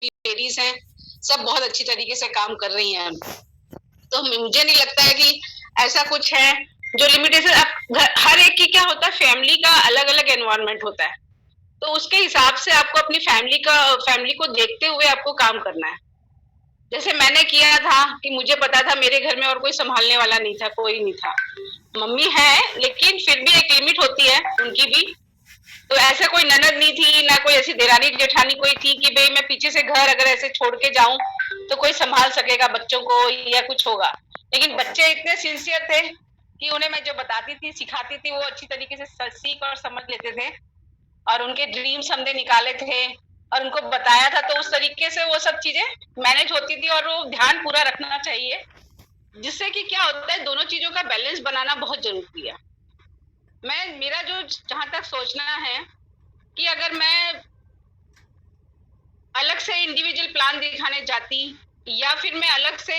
Ladies हैं, सब बहुत अच्छी तरीके से काम कर रही हैं। तो मुझे नहीं लगता है कि ऐसा कुछ है जो लिमिटेशन। अब हर एक की क्या होता है, फैमिली का अलग अलग एनवायरनमेंट होता है, तो उसके हिसाब से आपको अपनी फैमिली को देखते हुए आपको काम करना है। जैसे मैंने किया था कि मुझे पता था मेरे घर में और कोई संभालने वाला नहीं था, कोई नहीं था, मम्मी है लेकिन फिर भी एक लिमिट होती है उनकी भी। तो ऐसे कोई ननद नहीं थी, ना कोई ऐसी देरानी जेठानी कोई थी कि भाई मैं पीछे से घर अगर ऐसे छोड़ के जाऊं तो कोई संभाल सकेगा बच्चों को या कुछ होगा। लेकिन बच्चे इतने सिंसियर थे कि उन्हें मैं जो बताती थी सिखाती थी वो अच्छी तरीके से सीख और समझ लेते थे, और उनके ड्रीम्स हमने निकाले थे और उनको बताया था, तो उस तरीके से वो सब चीजें मैनेज होती थी। और वो ध्यान पूरा रखना चाहिए, जिससे कि क्या होता है, दोनों चीजों का बैलेंस बनाना बहुत जरूरी है। मेरा जो जहां तक सोचना है कि अगर मैं अलग से इंडिविजुअल प्लान दिखाने जाती, या फिर मैं अलग से,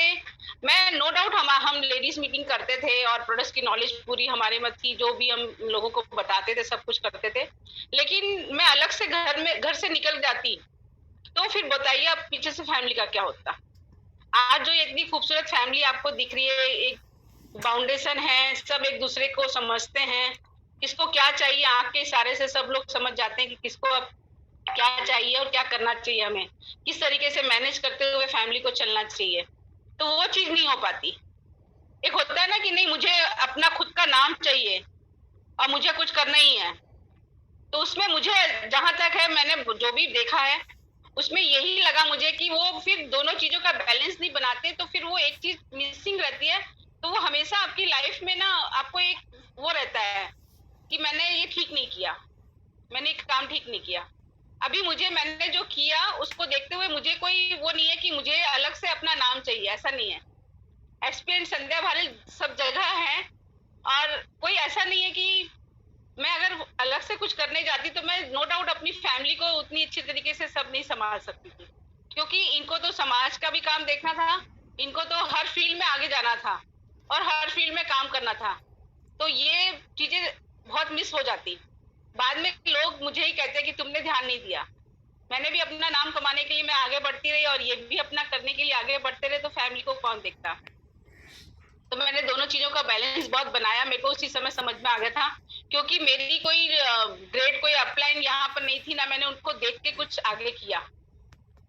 मैं नो डाउट हम लेडीज मीटिंग करते थे और प्रोडक्ट्स की नॉलेज पूरी हमारे में थी, जो भी हम लोगों को बताते थे सब कुछ करते थे। लेकिन मैं अलग से घर से निकल जाती, तो फिर बताइए अब पीछे से फैमिली का क्या होता। आज जो इतनी खूबसूरत फैमिली आपको दिख रही है, एक फाउंडेशन है, सब एक दूसरे को समझते हैं, किसको क्या चाहिए आंख के इशारे से सब लोग समझ जाते हैं कि किसको अब क्या चाहिए और क्या करना चाहिए, हमें किस तरीके से मैनेज करते हुए फैमिली को चलना चाहिए। तो वो चीज नहीं हो पाती। एक होता है ना कि नहीं, मुझे अपना खुद का नाम चाहिए और मुझे कुछ करना ही है, तो उसमें मुझे जहां तक है मैंने जो भी देखा है उसमें यही लगा मुझे कि वो फिर दोनों चीजों का बैलेंस नहीं बनाते, तो फिर वो एक चीज मिसिंग रहती है। तो वो हमेशा आपकी लाइफ में ना आपको एक वो रहता है कि मैंने ये ठीक नहीं किया, मैंने एक काम ठीक नहीं किया। अभी मैंने जो किया उसको देखते हुए मुझे कोई वो नहीं है कि मुझे अलग से अपना नाम चाहिए, ऐसा नहीं है। एक्सपीरियंस संध्या भारत सब जगह है, और कोई ऐसा नहीं है कि मैं अगर अलग से कुछ करने जाती तो मैं नो डाउट अपनी फैमिली को उतनी अच्छी तरीके से सब नहीं संभाल सकती थी, क्योंकि इनको तो समाज का भी काम देखना था, इनको तो हर फील्ड में आगे जाना था और हर फील्ड में काम करना था। तो ये चीजें बहुत मिस हो जाती। बाद में लोग मुझे ही कहते हैं कि तुमने ध्यान नहीं दिया। मैंने भी अपना नाम कमाने के लिए मैं आगे बढ़ती रही, और ये भी अपना करने के लिए आगे बढ़ते रहे, तो फैमिली को कौन देखता। तो मैंने दोनों चीजों का बैलेंस बहुत बनाया, मेरे को उसी समय समझ में आ गया था, क्योंकि मेरी कोई ग्रेड कोई अपलाइन यहाँ पर नहीं थी, ना मैंने उनको देख के कुछ आगे किया।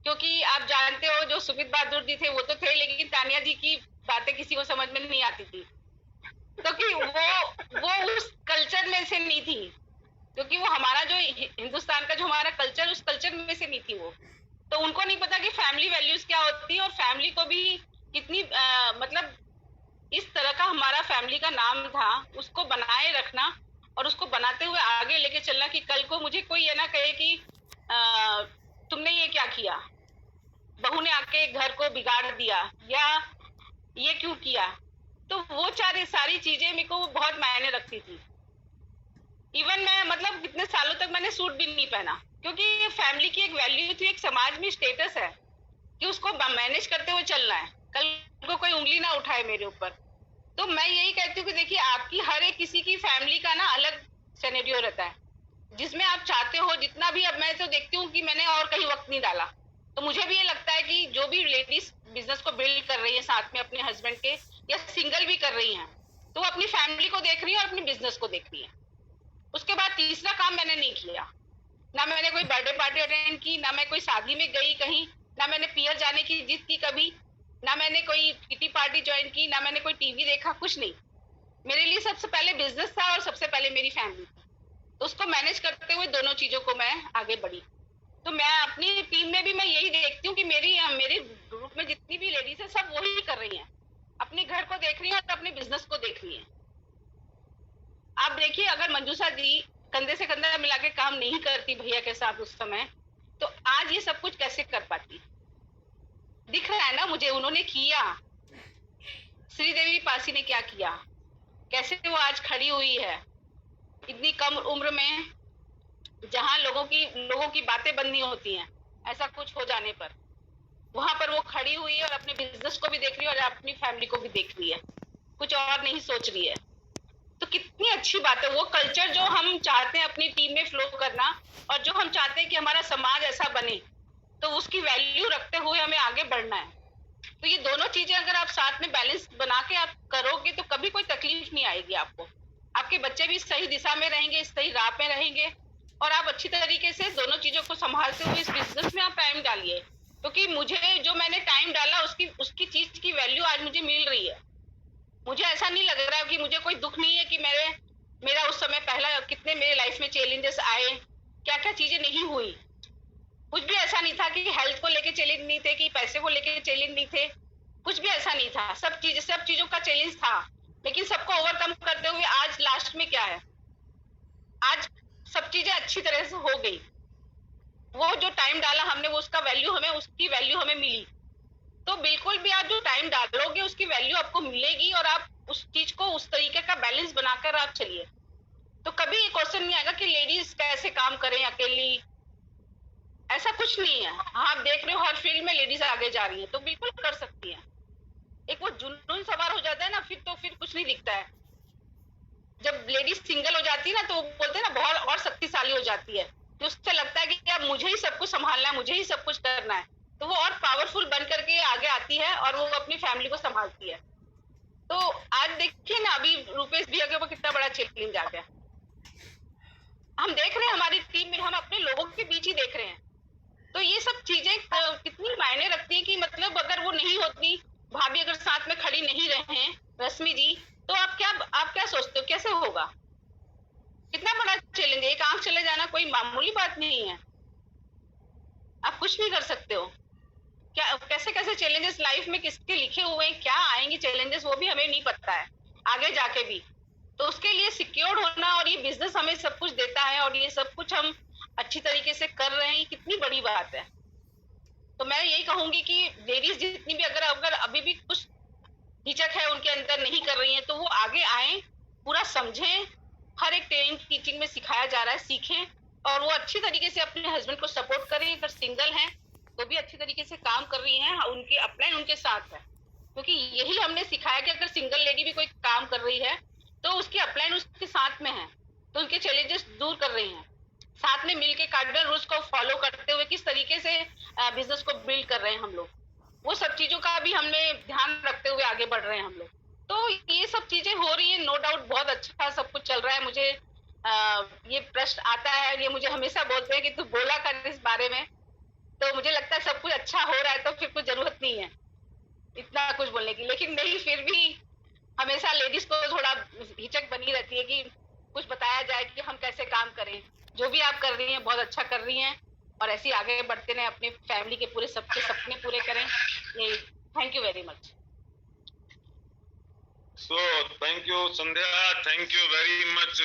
क्योंकि आप जानते हो जो सुमित बहादुर जी थे वो तो थे, लेकिन तानिया जी की बातें किसी को समझ में नहीं आती थी, क्योंकि वो उस कल्चर में से नहीं थी, क्योंकि वो हमारा जो हिंदुस्तान का जो हमारा कल्चर, उस कल्चर में से नहीं थी वो। तो उनको नहीं पता कि फैमिली वैल्यूज क्या होती है, और फैमिली को भी कितनी मतलब इस तरह का हमारा फैमिली का नाम था, उसको बनाए रखना और उसको बनाते हुए आगे लेके चलना, कि कल को मुझे कोई ये ना कहे कि तुमने ये क्या किया, बहू ने आके घर को बिगाड़ दिया, या ये क्यों किया। तो वो सारी चीजें मेरे को बहुत मायने रखती थी। इवन मैं मतलब कितने सालों तक मैंने सूट भी नहीं पहना, क्योंकि फैमिली की एक वैल्यू थी, एक समाज में स्टेटस है कि उसको मैनेज करते हुए चलना है, कल को कोई उंगली ना उठाए मेरे ऊपर। तो मैं यही कहती हूँ कि देखिए, आपकी हर एक किसी की फैमिली का ना अलग सिनेरियो रहता है, जिसमें आप चाहते हो जितना भी। अब मैं तो देखती हूँ कि मैंने और कहीं वक्त नहीं डाला, तो मुझे भी ये लगता है कि जो भी लेडीज बिजनेस को बिल्ड कर रही है साथ में अपने हस्बैंड के, या सिंगल भी कर रही हैं, तो वो अपनी फैमिली को देख रही है और अपनी बिजनेस को देख रही है। उसके बाद तीसरा काम मैंने नहीं किया, ना मैंने कोई बर्थडे पार्टी अटेंड की, ना मैं कोई शादी में गई कहीं, ना मैंने पियर जाने की जिद की कभी, ना मैंने कोई किटी पार्टी ज्वाइन की, ना मैंने कोई टीवी देखा, कुछ नहीं। मेरे लिए सबसे पहले बिजनेस था और सबसे पहले मेरी फैमिली थी। तो उसको मैनेज करते हुए दोनों चीजों को मैं आगे बढ़ी। तो मैं अपनी टीम में भी मैं यही देखती हूँ कि मेरे ग्रुप में जितनी भी लेडीज है सब वही कर रही हैं, अपने घर को देख रही हैं और अपने बिजनेस को देख रही हैं। आप देखिए, अगर मंजूषा जी कंधे से कंधा मिला के काम नहीं करती भैया के साथ उस समय, तो आज ये सब कुछ कैसे कर पाती। दिख रहा है ना मुझे, उन्होंने किया। श्रीदेवी पासी ने क्या किया, कैसे वो आज खड़ी हुई है इतनी कम उम्र में, जहां लोगों की बातें बंद नहीं होती हैं ऐसा कुछ हो जाने पर, वहां पर वो खड़ी हुई है और अपने बिजनेस को भी देख रही है और अपनी फैमिली को भी देख रही है, कुछ और नहीं सोच रही है। तो कितनी अच्छी बात है। वो कल्चर जो हम चाहते हैं अपनी टीम में फ्लो करना, और जो हम चाहते हैं कि हमारा समाज ऐसा बने, तो उसकी वैल्यू रखते हुए हमें आगे बढ़ना है। तो ये दोनों चीजें अगर आप साथ में बैलेंस बना के आप करोगे तो कभी कोई तकलीफ नहीं आएगी आपको। आपके बच्चे भी सही दिशा में रहेंगे, सही राह पे रहेंगे, और आप अच्छी तरीके से दोनों चीजों को संभालते हुए इस बिजनेस में आप टाइम डालिए। क्योंकि मुझे जो मैंने टाइम डाला उसकी उसकी चीज की वैल्यू आज मुझे मिल रही है। मुझे ऐसा नहीं लग रहा है कि मुझे कोई दुख नहीं है कि मेरा उस समय पहला कितने मेरे लाइफ में चैलेंजेस आए, क्या क्या चीजें नहीं हुई। कुछ भी ऐसा नहीं था कि हेल्थ को लेके चैलेंज नहीं थे, कि पैसे को लेके चैलेंज नहीं थे, कुछ भी ऐसा नहीं था। सब चीजों का चैलेंज था, लेकिन सबको ओवरकम करते हुए आज लास्ट में क्या है, आज सब चीजें अच्छी तरह से हो गई। वो जो टाइम डाला हमने वो उसकी वैल्यू हमें मिली। तो बिल्कुल भी आप जो टाइम डालोगे उसकी वैल्यू आपको मिलेगी, और आप उस चीज को उस तरीके का बैलेंस बनाकर आप चलिए। तो कभी ये क्वेश्चन नहीं आएगा कि लेडीज कैसे काम करें अकेली, ऐसा कुछ नहीं है। हाँ, आप देख रहे हो हर फील्ड में लेडीज आगे जा रही है, तो बिल्कुल कर सकती है। एक वो जुनून सवार हो जाता है ना, फिर कुछ नहीं दिखता है। जब लेडीज सिंगल हो जाती है ना, तो वो बोलते हैं ना बहुत और शक्तिशाली हो जाती है। तो उससे लगता है कि अब मुझे ही सब कुछ संभालना है, मुझे ही सब कुछ करना है। तो वो और पावरफुल बन करके आगे आती है और वो अपनी फैमिली को संभालती है। तो आज देखिए ना, अभी रुपेश भैया के ऊपर कितना बड़ा चैलेंज आ गया। हम देख रहे हैं हमारी टीम में, हम अपने लोगों के बीच ही देख रहे हैं। तो ये सब चीजें कितनी मायने रखती है कि मतलब अगर वो नहीं होती, भाभी अगर साथ में खड़ी नहीं रहे रश्मि जी, तो आप क्या सोचते हो कैसे होगा? कितना बड़ा चैलेंज है। एक आंख चले जाना कोई मामूली बात नहीं है। आप कुछ नहीं कर सकते हो। क्या कैसे कैसे चैलेंजेस लाइफ में किसके लिखे हुए हैं, क्या आएंगे चैलेंजेस, वो भी हमें नहीं पता है आगे जाके भी। तो उसके लिए सिक्योर्ड होना, और ये बिजनेस हमें सब कुछ देता है और ये सब कुछ हम अच्छी तरीके से कर रहे हैं, कितनी बड़ी बात है। तो मैं यही कहूंगी कि लेडीज जितनी भी अगर अभी भी कुछ हिचक है उनके अंदर, नहीं कर रही है, तो वो आगे आए, पूरा समझें। हर एक ट्रेनिंग टीचिंग में सिखाया जा रहा है, सीखें, और वो अच्छी तरीके से अपने हस्बैंड को सपोर्ट करें। अगर सिंगल हैं तो भी अच्छी तरीके से काम कर रही हैं, उनके अपलाइन उनके साथ है। क्योंकि यही हमने सिखाया कि अगर सिंगल लेडी भी कोई काम कर रही है तो उसकी अपलाइन उसके साथ में है, तो उनके चैलेंजेस दूर कर रही हैं। साथ में मिलके कार्डिनल रूल्स को फॉलो करते हुए किस तरीके से बिजनेस को बिल्ड कर रहे हैं हम लोग, वो सब चीजों का भी हमने ध्यान रखते हुए आगे बढ़ रहे हैं हम लोग। तो ये सब चीजें हो रही है, नो डाउट बहुत अच्छा सब कुछ चल रहा है। मुझे ये प्रश्न आता है, ये मुझे हमेशा बोलते हैं कि तू बोला कर इस बारे में। तो मुझे लगता है सब कुछ अच्छा हो रहा है तो फिर कुछ जरूरत नहीं है इतना कुछ बोलने की। लेकिन नहीं, फिर भी हमेशा लेडीज को थोड़ा हिचक बनी रहती है कि कुछ बताया जाए कि हम कैसे काम करें। जो भी आप कर रही हैं बहुत अच्छा कर रही हैं, और ऐसे आगे बढ़ते रहे, अपनी फैमिली के पूरे सबके सपने पूरे करें। ये thank you very much. So thank you Sandhya, thank you very much.